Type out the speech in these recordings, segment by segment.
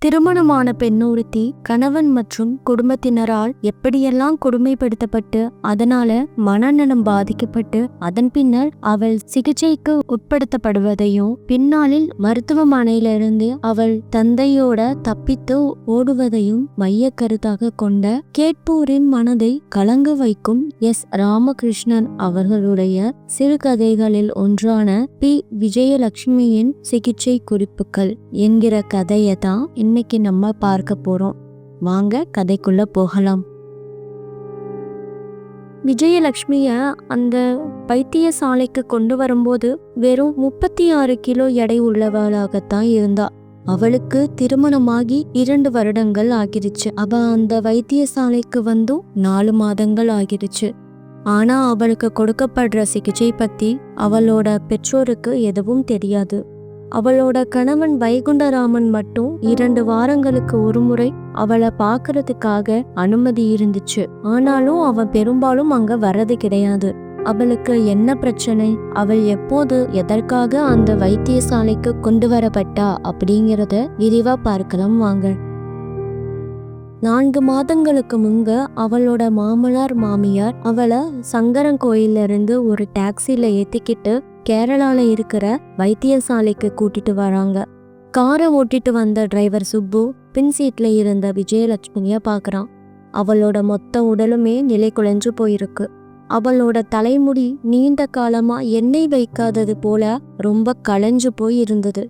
திருமணமான பெண்ணொருத்தி கணவன் மற்றும் குடும்பத்தினரால் எப்படியெல்லாம் கொடுமைப்படுத்தப்பட்டு அதனால மனநலம் பாதிக்கப்பட்டு அதன் பின்னர் அவள் சிகிச்சைக்கு உட்படுத்தப்படுவதையும் பின்னாளில் மருத்துவமனையிலிருந்து அவள் தந்தையோட தப்பித்து ஓடுவதையும் மைய கருத்தாக கொண்ட கேட்போரின் மனதை கலங்க வைக்கும் எஸ். ராமகிருஷ்ணன் அவர்களுடைய சிறுகதைகளில் ஒன்றான பி. விஜயலட்சுமியின் சிகிச்சை குறிப்புகள் என்கிற கதையை தான் இன்னைக்கு நம்ம பார்க்க போறோம். வாங்க கதைக்குள்ள போகலாம். விஜயலட்சுமிய அந்த வைத்தியசாலைக்கு கொண்டு வரும்போது வெறும் 36 கிலோ எடை உள்ளவளாகத்தான் இருந்தா. அவளுக்கு திருமணமாகி 2 வருடங்கள் ஆகிருச்சு. அவ அந்த வைத்தியசாலைக்கு வந்தும் 4 மாதங்கள் ஆகிருச்சு. ஆனா அவளுக்கு கொடுக்கப்படுற சிகிச்சை பத்தி அவளோட பெற்றோருக்கு எதுவும் தெரியாது. அவளோட கணவன் வைகுண்டராமன் மட்டும் 2 வாரங்களுக்கு ஒரு முறை அவளை பாக்குறதுக்காக அனுமதி இருந்துச்சு. ஆனாலும் அவ பெரும்பாலும் அங்க வர்றது கிடையாது. அவளுக்கு என்ன பிரச்சனை, அவள் எப்போது எதற்காக அந்த வைத்தியசாலைக்கு கொண்டு வரப்பட்டா அப்படிங்கிறத விரிவா பார்க்கலாம் வாங்க. 4 மாதங்களுக்கு முங்க அவளோட மாமனார் மாமியார் அவளை சங்கரன்கோயில்ல இருந்து ஒரு டாக்ஸில ஏத்திக்கிட்டு கேரளால இருக்கிற வைத்தியசாலைக்கு கூட்டிட்டு வராங்க. காரை ஓட்டிட்டு வந்த டிரைவர் சுப்பு பின் சீட்ல இருந்த விஜயலட்சுமிய பாக்குறான். அவளோட மொத்த உடலுமே நிலை குலைஞ்சு போயிருக்கு. அவளோட தலைமுடி நீண்ட காலமா எண்ணெய் வைக்காதது போல ரொம்ப களைஞ்சு போய் இருந்தது.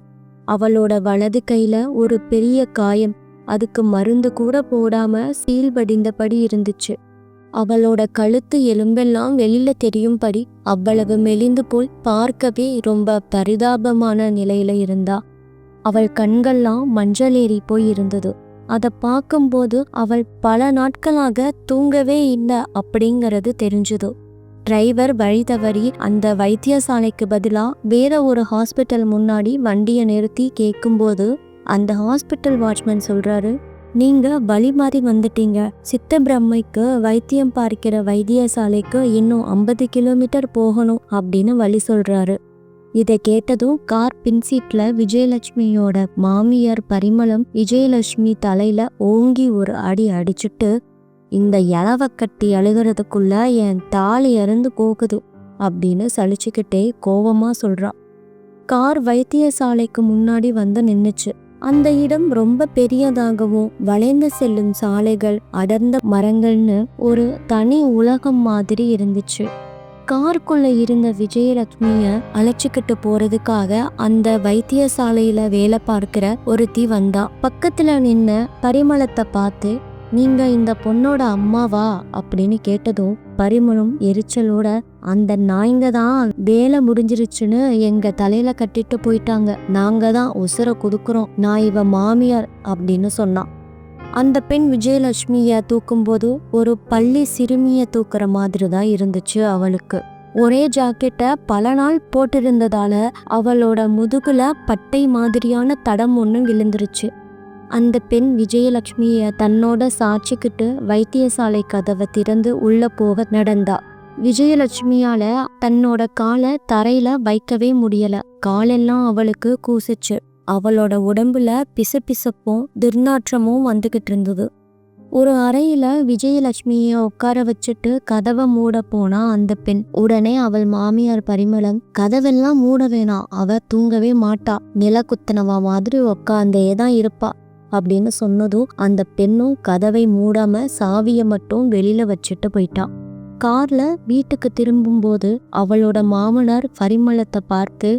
அவளோட வலது கையில ஒரு பெரிய காயம், அதுக்கு மருந்து கூட போடாம சீல் படிந்தபடி இருந்துச்சு. அவளோட கழுத்து எலும்பெல்லாம் வெளியில தெரியும்படி அவ்வளவு மெலிந்து போய் பார்க்கவே ரொம்ப பரிதாபமான நிலையில இருந்தா. அவள் கண்கள்லாம் மஞ்சள் ஏறி போய் இருந்தது. அதை பார்க்கும்போது அவள் பல நாட்களாக தூங்கவே இல்லை அப்படிங்கிறது தெரிஞ்சது. டிரைவர் வழி தவறி அந்த வைத்தியசாலைக்கு பதிலா வேற ஒரு ஹாஸ்பிட்டல் முன்னாடி வண்டியை நிறுத்தி கேட்கும்போது அந்த ஹாஸ்பிட்டல் வாட்ச்மேன் சொல்றாரு, நீங்க வழி மாறி வந்துட்டீங்க. சித்த பிரம்மைக்கு வைத்தியம் பார்க்கிற வைத்தியசாலைக்கு இன்னும் 50 கிலோமீட்டர் போகணும் அப்படின்னு வழி சொல்றாரு. இதை கேட்டதும் கார் பின்சீட்ல விஜயலட்சுமியோட மாமியார் பரிமளம் விஜயலட்சுமி தலையில ஓங்கி ஒரு அடி அடிச்சுட்டு, இந்த இலவ கட்டி அழுகிறதுக்குள்ள என் தாலி அறுந்து போகுது அப்படின்னு சலிச்சுக்கிட்டே கோவமா சொல்றா. கார் வைத்தியசாலைக்கு முன்னாடி வந்து நின்னுச்சு. அந்த இடம் ரொம்ப பெரியதாகவும் வளைந்து செல்லும் சாலைகள், அடர்ந்த மரங்கள்னு ஒரு தனி உலகம் மாதிரி இருந்துச்சு. காருக்குள்ள இருந்த விஜயலட்சுமிய அழைச்சிக்கிட்டு போறதுக்காக அந்த வைத்தியசாலையில வேலை பார்க்கிற ஒருத்தி வந்தா. பக்கத்துல நின்ன பரிமளத்தை பார்த்து, நீங்க இந்த பொண்ணோட அம்மாவா அப்படின்னு கேட்டதும் பரிமளம் எரிச்சலோட, அந்த நாய்ங்க தான் வேலை முடிஞ்சிருச்சுன்னு எங்க தலையில கட்டிட்டு போயிட்டாங்க, நாங்க தான் உசுர குடுக்குறோம், நான் இவ மாமியார் அப்படின்னு சொன்னான். அந்த பெண் விஜயலட்சுமிய தூக்கும்போது ஒரு பள்ளி சிறுமிய தூக்குற மாதிரி தான் இருந்துச்சு அவளுக்கு. ஒரே ஜாக்கெட்டை பல நாள் போட்டிருந்ததால அவளோட முதுகுல பட்டை மாதிரியான தடம் ஒன்று விழுந்துருச்சு. அந்த பெண் விஜயலட்சுமிய தன்னோட சாட்சிக்கிட்டு வைத்தியசாலை கதவை திறந்து உள்ள போக நடந்தா. விஜயலட்சுமியால தன்னோட காலை தரையில வைக்கவே முடியல. காலெல்லாம் அவளுக்கு கூசிச்சு. அவளோட உடம்புல பிசுபிசுப்பும் துர்நாற்றமும் வந்துகிட்டு இருந்தது. ஒரு அறையில விஜயலட்சுமிய உட்கார வச்சுட்டு கதவை மூட போனா அந்த பெண். உடனே அவள் மாமியார் பரிமளம், கதவெல்லாம் மூட வேணாம், அவ தூங்கவே மாட்டா, நில குத்தனவா மாதிரி உக்காந்தே தான் இருப்பா அப்படின்னு சொன்னதும் அந்த பெண்ணும் கதவை மூடாம சாவியை மட்டும் வெளியில வச்சுட்டு போயிட்டான். கார்ல வீட்டுக்கு திரும்பும்போது அவளோட மாமனார் பரிமளத்தை பார்த்து,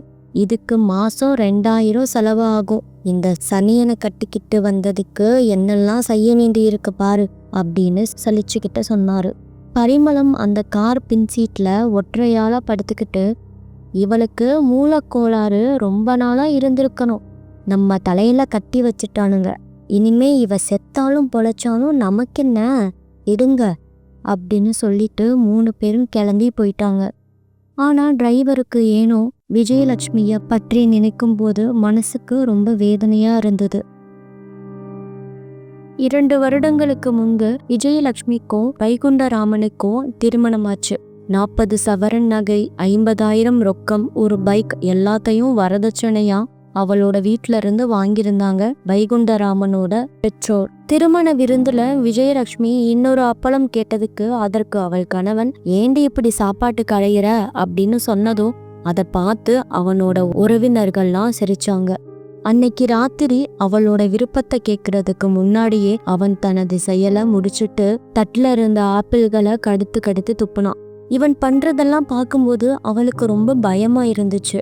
இதுக்கு மாசம் 2000 செலவு ஆகும், இந்த சனியனை கட்டிக்கிட்டு வந்ததுக்கு என்னெல்லாம் செய்ய வேண்டி இருக்கு பாரு அப்படின்னு சலிச்சுக்கிட்ட சொன்னாரு. பரிமளம் அந்த கார் பின்சீட்ல ஒற்றையாளா படுத்துக்கிட்டு, இவளுக்கு மூலக்கோளாறு ரொம்ப நாளா இருந்திருக்கணும், நம்ம தலையில கட்டி வச்சுட்டானுங்க, இனிமே இவ செத்தாலும் பொழைச்சாலும் நமக்கென்ன, இருங்க அப்படின்னு சொல்லிட்டு 3 பேரும் கிளம்பி போயிட்டாங்க. ஆனா டிரைவருக்கு ஏனோ விஜயலட்சுமிய பற்றி நினைக்கும் போது மனசுக்கு ரொம்ப வேதனையா இருந்தது. 2 வருடங்களுக்கு முன்பு விஜயலட்சுமிக்கும் வைகுண்டராமனுக்கும் திருமணமாச்சு. 40 சவரன் நகை, 50,000 ரொக்கம், ஒரு பைக் எல்லாத்தையும் வரதட்சணையா அவளோட வீட்ல இருந்து வாங்கியிருந்தாங்க வைகுண்டராமனோட பெற்றோர். திருமண விருந்துல விஜயலட்சுமி இன்னொரு அப்பளம் கேட்டதுக்கு அதற்கு அவள் கணவன் ஏண்டி இப்படி சாப்பாட்டுக்கு அழையிற அப்படின்னு சொன்னதும் அதை பார்த்து அவனோட உறவினர்கள்லாம் சிரிச்சாங்க. அன்னைக்கு ராத்திரி அவளோட விருப்பத்தை கேட்கறதுக்கு முன்னாடியே அவன் தனது செயலை முடிச்சுட்டு தட்டுல இருந்த ஆப்பிள்களை கடுத்து கடுத்து துப்புனான். இவன் பண்றதெல்லாம் பார்க்கும்போது அவளுக்கு ரொம்ப பயமா இருந்துச்சு.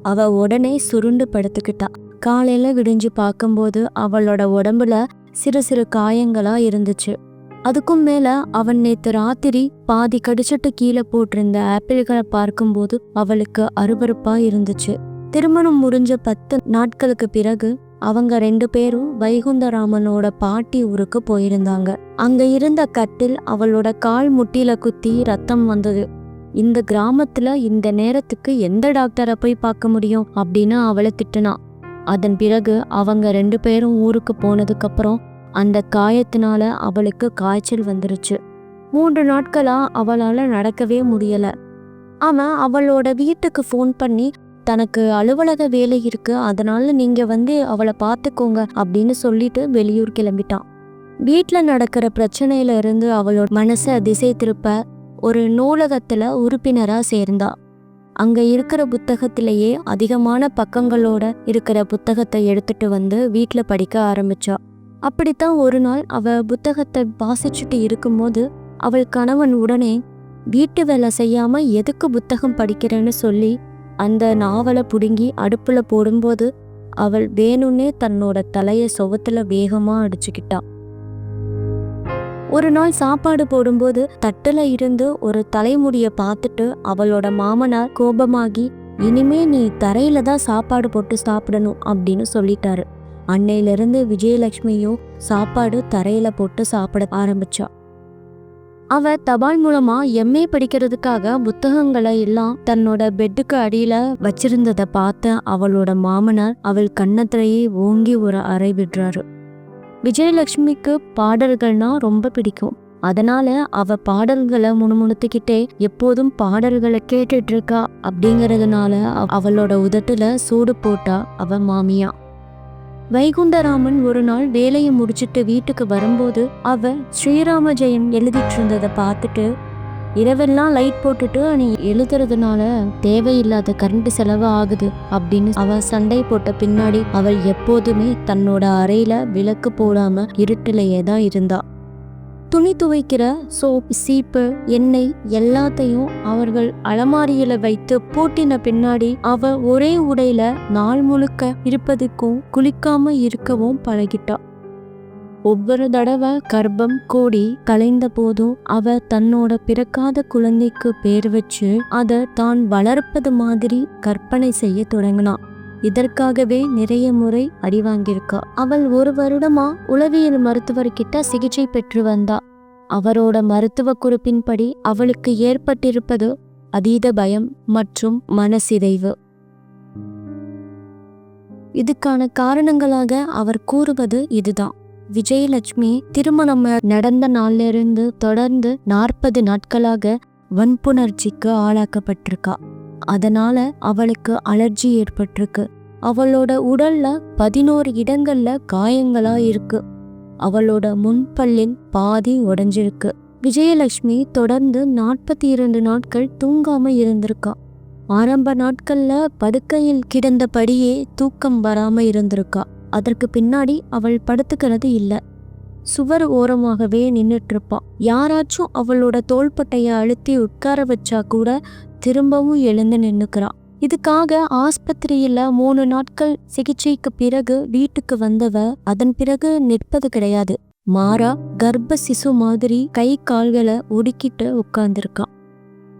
அவ உடனே சுருண்டு படுத்துக்கிட்டா. காலையில விடிஞ்சு பார்க்கும்போது அவளோட உடம்புல சிறு சிறு காயங்களா இருந்துச்சு. அதுக்கும் மேல அவன் நேத்து ராத்திரி பாதி கடிச்சிட்டு கீழே போட்டிருந்த ஆப்பிள்களை பார்க்கும்போது அவளுக்கு அருவருப்பா இருந்துச்சு. திருமணம் முடிஞ்ச 10 நாட்களுக்கு பிறகு அவங்க 2 பேரும் வைகுண்டராமனோட பாட்டி ஊருக்கு போயிருந்தாங்க. அங்க இருந்த கட்டில் அவளோட கால் முட்டில குத்தி ரத்தம் வந்தது. இந்த கிராமத்துல இந்த நேரத்துக்கு எந்த டாக்டரை போய் பார்க்க முடியும் அப்படின்னு அவளை திட்டுனான். அதன் பிறகு அவங்க 2 பேரும் ஊருக்கு போனதுக்கு அப்புறம் அந்த காயத்தினால அவளுக்கு காய்ச்சல் வந்துருச்சு. 3 நாட்களா அவளால நடக்கவே முடியல. அவன் அவளோட வீட்டுக்கு ஃபோன் பண்ணி தனக்கு அலுவலக வேலை இருக்கு, அதனால நீங்க அவளை பார்த்துக்கோங்க அப்படின்னு சொல்லிட்டு வெளியூர் கிளம்பிட்டான். வீட்டுல நடக்கிற பிரச்சனையில இருந்து அவளோட மனசை திசை திருப்ப ஒரு நூலகத்துல உறுப்பினரா சேர்ந்தா. அங்க இருக்கிற புத்தகத்திலேயே அதிகமான பக்கங்களோட இருக்கிற புத்தகத்தை எடுத்துட்டு வீட்டுல படிக்க ஆரம்பிச்சா. அப்படித்தான் ஒரு நாள் அவ புத்தகத்தை வாசிச்சுட்டு இருக்கும்போது அவள் கணவன் உடனே வீட்டு வேலை செய்யாம எதுக்கு புத்தகம் படிக்கிறேன்னு சொல்லி அந்த நாவலை புடுங்கி அடுப்புல போடும்போது அவள் வேணும்னே தன்னோட தலைய சுவத்துல வேகமா அடிச்சுக்கிட்டா. ஒரு நாள் சாப்பாடு போடும்போது தட்டுல இருந்து ஒரு தலைமுடிய பார்த்துட்டு அவளோட மாமனார் கோபமாகி இனிமே நீ தரையில தான் சாப்பாடு போட்டு சாப்பிடணும் அப்படின்னு சொல்லிட்டாரு. அன்னையிலிருந்து விஜயலட்சுமியும் சாப்பாடு தரையில போட்டு சாப்பிட ஆரம்பிச்சா. அவ தபால் மூலமா எம்ஏ படிக்கிறதுக்காக புத்தகங்களை எல்லாம் தன்னோட பெட்டுக்கு அடியில வச்சிருந்ததை பார்த்த அவளோட மாமனார் அவள் கன்னத்திலேயே ஓங்கி ஒரு அறை விடுறாரு. விஜயலட்சுமிக்கு பாடல்கள்னா ரொம்ப பிடிக்கும். அதனால அவ பாடல்களை முணுமுணுத்துக்கிட்டே எப்போதும் பாடல்களை கேட்டுட்டு இருக்கா. அப்படிங்கறதுனால அவளோட உதட்டுல சூடு போட்டா அவ மாமியா. வைகுண்டராமன் ஒரு நாள் வேலையை முடிச்சுட்டு வீட்டுக்கு வரும்போது அவ ஸ்ரீராம ஜெயம் எழுதிட்டு இருந்ததை பார்த்துட்டு இரவெல்லாம் லைட் போட்டுட்டு நீ எழுதுறதுனால தேவையில்லாத கரண்ட் செலவு ஆகுது அப்படின்னு அவ சண்டை போட்ட பின்னாடி அவள் எப்போதுமே தன்னோட அறையில விளக்கு போடாம இருட்டிலேயே தான் இருந்தா. துணி துவைக்கிற சோப், சீப்பு, எண்ணெய் எல்லாத்தையும் அவர்கள் அலமாரியில வைத்து பூட்டின பின்னாடி அவ ஒரே உடையில நாள் முழுக்க இருப்பதுக்கும் குளிக்காம இருக்கவும் பழகிட்டா. ஒவ்வொரு தடவை கர்ப்பம் கோடி கலைந்த போதும் அவ தன்னோட பிறக்காத குழந்தைக்கு பேர் வச்சு அதை தான் வளர்ப்பது மாதிரி கற்பனை செய்ய தொடங்கினான். இதற்காகவே நிறைய முறை அடி வாங்கியிருக்கா. அவள் 1 வருடமா உளவியல் மருத்துவர்கிட்ட சிகிச்சை பெற்று வந்தா. அவரோட மருத்துவ குறிப்பின்படி அவளுக்கு ஏற்பட்டிருப்பது அதீத பயம் மற்றும் மனசிதைவு. இதுக்கான காரணங்களாக அவர் கூறுவது இதுதான். விஜயலட்சுமி திருமணம் நடந்த நாள்ல இருந்து தொடர்ந்து 40 நாட்களாக வன்புணர்ச்சிக்கு ஆளாக்கப்பட்டிருக்கா. அதனால அவளுக்கு அலர்ஜி ஏற்பட்டிருக்கு. அவளோட உடல்ல 11 இடங்கள்ல காயங்களா இருக்கு. அவளோட முன்பல்லின் பாதி உடைஞ்சிருக்கு. விஜயலட்சுமி தொடர்ந்து 42 நாட்கள் தூங்காம இருந்திருக்கா. ஆரம்ப நாட்கள்ல படுக்கையில் கிடந்தபடியே தூக்கம் வராம இருந்திருக்கா. அதற்கு பின்னாடி அவள் படுத்துக்கிறது இல்ல, சுவர் ஓரமாகவே நின்னுட்டு இருப்பா. யாராச்சும் அவளோட தோள்பட்டைய அழுத்தி உட்கார வச்சா கூட திரும்பவும் எழுந்து நின்னுக்கிறா. இதுக்காக ஆஸ்பத்திரியில 3 நாட்கள் சிகிச்சைக்கு பிறகு வீட்டுக்கு வந்தவ அதன் பிறகு நிற்பது கிடையாது. மாறா கர்ப்ப சிசு மாதிரி கை கால்களை ஒடுக்கிட்டு உட்கார்ந்துருக்கா.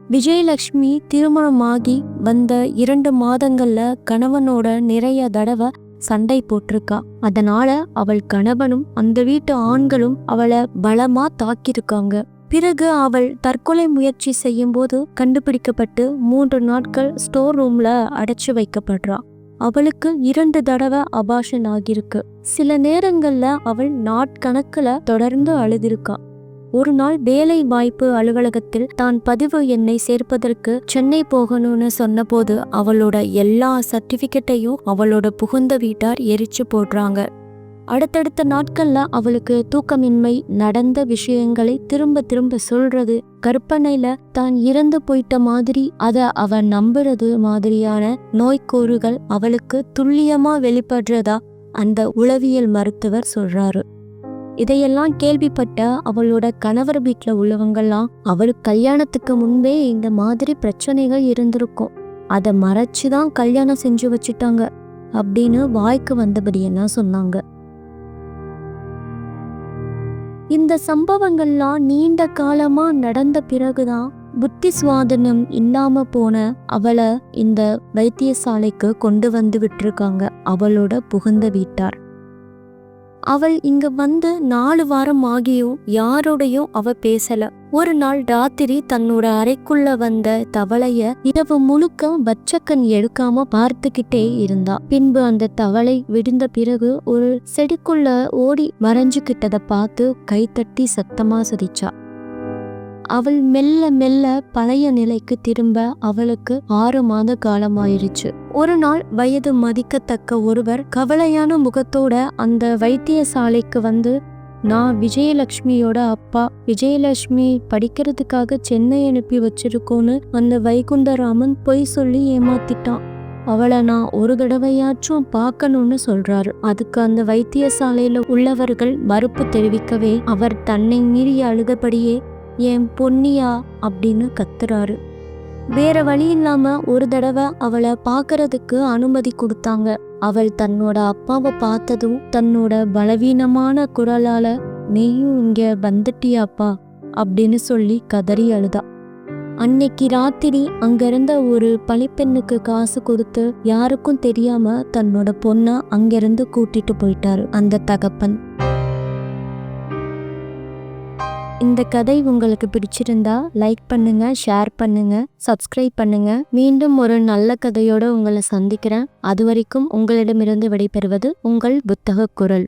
விஜயலட்சுமி திருமணமாகி வந்த 2 மாதங்கள்ல கணவனோட நிறைய தடவை சண்டை போட்டிருக்கா. அதனால அவள் கணவனும் அந்த வீட்டு ஆண்களும் அவளை பலமா தாக்கியிருக்காங்க. பிறகு அவள் தற்கொலை முயற்சி செய்யும் போது கண்டுபிடிக்கப்பட்டு 3 நாட்கள் ஸ்டோர் ரூம்ல அடைச்சு வைக்கப்படுறா. அவளுக்கு 2 தடவை அபார்ஷன் ஆகியிருக்கு. சில நேரங்கள்ல அவள் நாட்கணக்குல தொடர்ந்து அழுதிருக்கா. ஒரு நாள் வேலை வாய்ப்பு அலுவலகத்தில் தான் பதிவு எண்ணை சேர்ப்பதற்கு சென்னை போகணும்னு சொன்னபோது அவளோட எல்லா சர்டிபிகேட்டையும் அவளோட புகுந்த வீட்டார் எரிச்சு போடுறாங்க. அடுத்தடுத்த நாட்கள்ல அவளுக்கு தூக்கமின்மை, நடந்த விஷயங்களை திரும்ப திரும்ப சொல்றது, கற்பனையில தான் இறந்து போயிட்ட மாதிரி அத அவ நம்புறது மாதிரியான நோய்க்கூறுகள் அவளுக்கு துல்லியமா வெளிப்படுறதா அந்த உளவியல் மருத்துவர் சொல்றாரு. இதையெல்லாம் கேள்விப்பட்ட அவளோட கணவர் வீட்டுல உள்ளவங்கெல்லாம் அவளுக்கு கல்யாணத்துக்கு முன்பே இந்த மாதிரி பிரச்சனைகள் இருந்திருக்கும், அதை மறைச்சுதான் கல்யாணம் செஞ்சு வச்சுட்டாங்க அப்படின்னு வாய்க்கு வந்தபடியெல்லாம் சொன்னாங்க. இந்த சம்பவங்கள்லாம் நீண்ட காலமா நடந்த பிறகுதான் புத்தி சுவாதனம் இல்லாம போன அவளை இந்த வைத்தியசாலைக்கு கொண்டு வந்து விட்டுருக்காங்க அவளோட புகுந்த வீட்டார். அவள் இங்க வந்து 4 வாரம் ஆகியும் யாரோடையும் அவ பேசல. ஒரு நாள் ராத்திரி தன்னோட அறைக்குள்ள வந்த தவளைய இரவு முழுக்க பச்சக்கன் எடுக்காம பார்த்துக்கிட்டே இருந்தா. பின்பு அந்த தவளை விடுந்த பிறகு ஒரு செடிக்குள்ள ஓடி மறைஞ்சுக்கிட்டத பார்த்து கைத்தட்டி சத்தமா சிரிச்சா. அவள் மெல்ல மெல்ல பழைய நிலைக்கு திரும்ப அவளுக்கு 6 மாத காலமாயிருச்சு. ஒரு நாள் வயது மதிக்கத்தக்க ஒருவர் கவலையான முகத்தோட அந்த வைத்தியசாலைக்கு வந்து, நான் விஜயலட்சுமியோட அப்பா, விஜயலட்சுமி படிக்கிறதுக்காக சென்னை அனுப்பி வச்சிருக்கோன்னு அந்த வைகுண்டராமன் பொய் சொல்லி ஏமாத்திட்டான், அவளை நான் ஒரு தடவையாச்சும் பார்க்கணும்னு சொல்றாரு. அதுக்கு அந்த வைத்தியசாலையில உள்ளவர்கள் மறுப்பு தெரிவிக்கவே அவர் தன்னை மீறி அழுதபடியே என் பொன்னியா அப்படின்னு கத்துறாரு. வேற வழி இல்லாம ஒரு தடவை அவளை பார்க்கறதுக்கு அனுமதி கொடுத்தாங்க. அவள் தன்னோட அப்பாவை பார்த்ததும் தன்னோட பலவீனமான குரலால, நீயும் இங்க வந்துட்டியாப்பா அப்படின்னு சொல்லி கதறி அழுதா. அன்னைக்கு ராத்திரி அங்கிருந்த ஒரு பணிப்பெண்ணுக்கு காசு கொடுத்து யாருக்கும் தெரியாம தன்னோட பொண்ணை அங்கிருந்து கூட்டிட்டு போயிட்டாரு அந்த தகப்பன். இந்த கதை உங்களுக்கு பிடிச்சிருந்தா லைக் பண்ணுங்க, ஷேர் பண்ணுங்க, சப்ஸ்கிரைப் பண்ணுங்க. மீண்டும் ஒரு நல்ல கதையோட உங்களை சந்திக்கிறேன். அது வரைக்கும் உங்களிடமிருந்து விடைபெறுவது உங்கள் புத்தக குரல்.